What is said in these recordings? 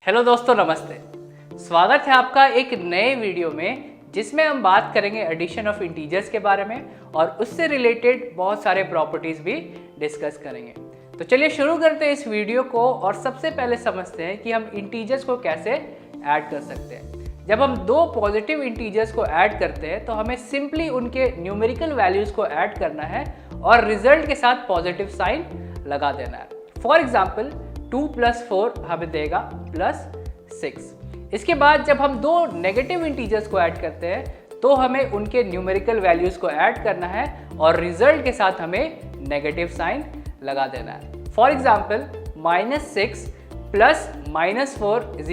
Hello दोस्तों, नमस्ते। स्वागत है आपका एक नए वीडियो में जिसमें हम बात करेंगे एडिशन ऑफ इंटीजर्स के बारे में और उससे रिलेटेड बहुत सारे प्रॉपर्टीज भी डिस्कस करेंगे। तो चलिए शुरू करते हैं इस वीडियो को और सबसे पहले समझते हैं कि हम इंटीजर्स को कैसे ऐड कर सकते हैं। जब हम दो पॉजिटिव इंटीजर्स को ऐड करते हैं तो हमें सिंपली उनके न्यूमेरिकल वैल्यूज को ऐड करना है और रिजल्ट के साथ पॉजिटिव साइन लगा देना है। फॉर एग्जाम्पल 2 + 4 हमें देगा +6। इसके बाद जब हम दो नेगेटिव इंटीजर्स को ऐड करते हैं तो हमें उनके न्यूमेरिकल वैल्यूज को ऐड करना है और रिजल्ट के साथ हमें नेगेटिव साइन लगा देना है। For example -6 + -4 =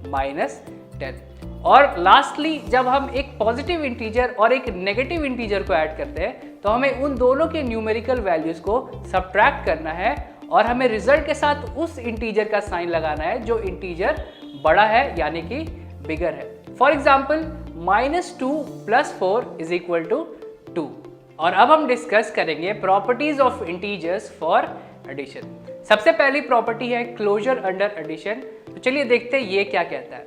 -10। और लास्टली जब हम एक पॉजिटिव इंटीजर और एक नेगेटिव इंटीजर को ऐड करते हैं तो हमें उन दोनों के न्यूमेरिकल वैल्यूज को सब्ट्रैक्ट करना है और हमें रिजल्ट के साथ उस इंटीजर का साइन लगाना है जो इंटीजर बड़ा है यानी कि बिगर है। For example -2 + 4 = 2। और अब हम डिस्कस करेंगे properties of integers for addition. सबसे पहली प्रॉपर्टी है क्लोजर अंडर एडिशन। तो चलिए देखते हैं ये क्या कहता है।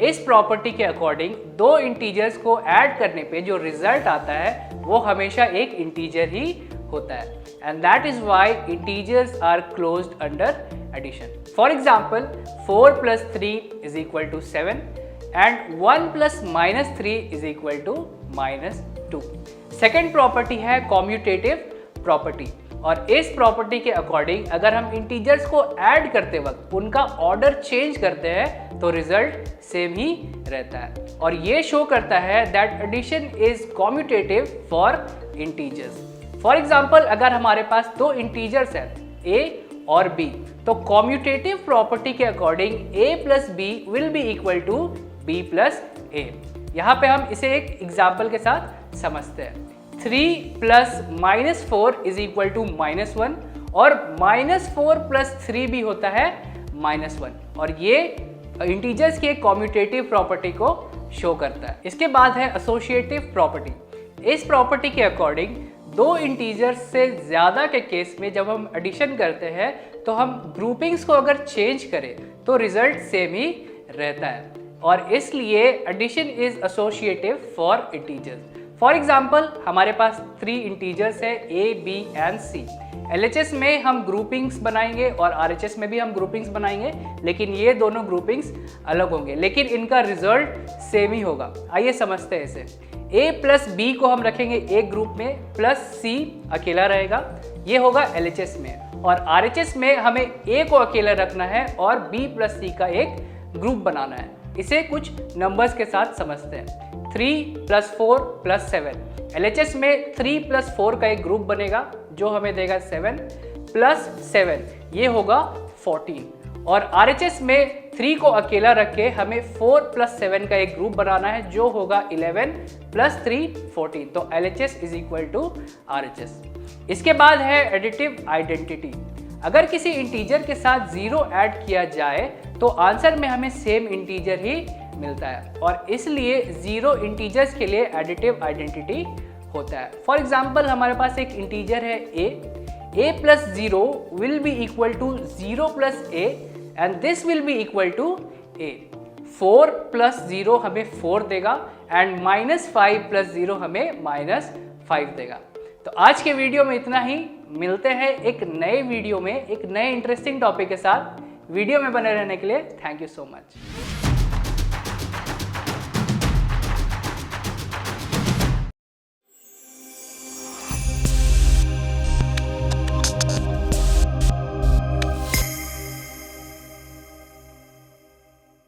इस प्रॉपर्टी के अकॉर्डिंग दो इंटीजर्स को ऐड करने पे जो रिजल्ट आता है वो हमेशा एक इंटीजर ही होता है, and that is why integers are closed under addition. For example, 4 + 3 = 7 and 1 + -3 = -2. Second property है कॉम्यूटेटिव प्रॉपर्टी और इस प्रॉपर्टी के अकॉर्डिंग अगर हम इंटीजर्स को ऐड करते वक्त उनका ऑर्डर चेंज करते हैं तो रिजल्ट सेम ही रहता है और ये शो करता है that addition is commutative for integers. For example अगर हमारे पास दो इंटीजर्स हैं a और b तो कॉम्यूटेटिव प्रॉपर्टी के according a + b will be equal to b + a। यहाँ पे हम इसे एक एग्जाम्पल के साथ समझते हैं। 3 + -4 = -1 और -4 + 3 भी होता है -1 और ये इंटीजर्स की एक कॉम्यूटेटिव प्रॉपर्टी को शो करता है। इसके बाद है एसोसिएटिव प्रॉपर्टी। इस प्रॉपर्टी के अकॉर्डिंग दो इंटीजर्स से ज़्यादा के केस में जब हम एडिशन करते हैं तो हम ग्रुपिंग्स को अगर चेंज करें तो रिजल्ट सेम ही रहता है और इसलिए addition is associative for integers. For example हमारे पास 3 इंटीजर्स है a, b and c। LHS में हम ग्रुपिंग्स बनाएंगे और RHS में भी हम ग्रुपिंग्स बनाएंगे, लेकिन ये दोनों ग्रुपिंग्स अलग होंगे लेकिन इनका रिजल्ट सेम ही होगा। आइए समझते हैं इसे। a + b को हम रखेंगे एक ग्रुप में +c अकेला रहेगा, ये होगा LHS में। और RHS में हमें a को अकेला रखना है और b + c का एक ग्रुप बनाना है। इसे कुछ नंबर्स के साथ समझते हैं। 3 + 4 + 7। LHS में 3 + 4 का एक ग्रुप बनेगा जो हमें देगा 7 + 7 ये होगा 14 और RHS में 3 को अकेला रख के हमें 4 + 7 का एक ग्रुप बनाना है जो होगा 11 + 3 14। तो LHS = RHS। इसके बाद है एडिटिव आइडेंटिटी। अगर किसी इंटीजर के साथ 0 ऐड किया जाए तो आंसर में हमें सेम इंटीजर ही मिलता है और इसलिए 0 इंटीजर्स के लिए एडिटिव आइडेंटिटी होता है। फॉर एग्जाम्पल हमारे पास एक इंटीजर है a + 0 will be equal to 0 + a and this will be equal to a। 4 + 0 हमें 4 देगा एंड -5 + 0 हमें -5 देगा। तो आज के वीडियो में इतना ही। मिलते हैं एक नए वीडियो में एक नए इंटरेस्टिंग टॉपिक के साथ। वीडियो में बने रहने के लिए थैंक यू सो मच।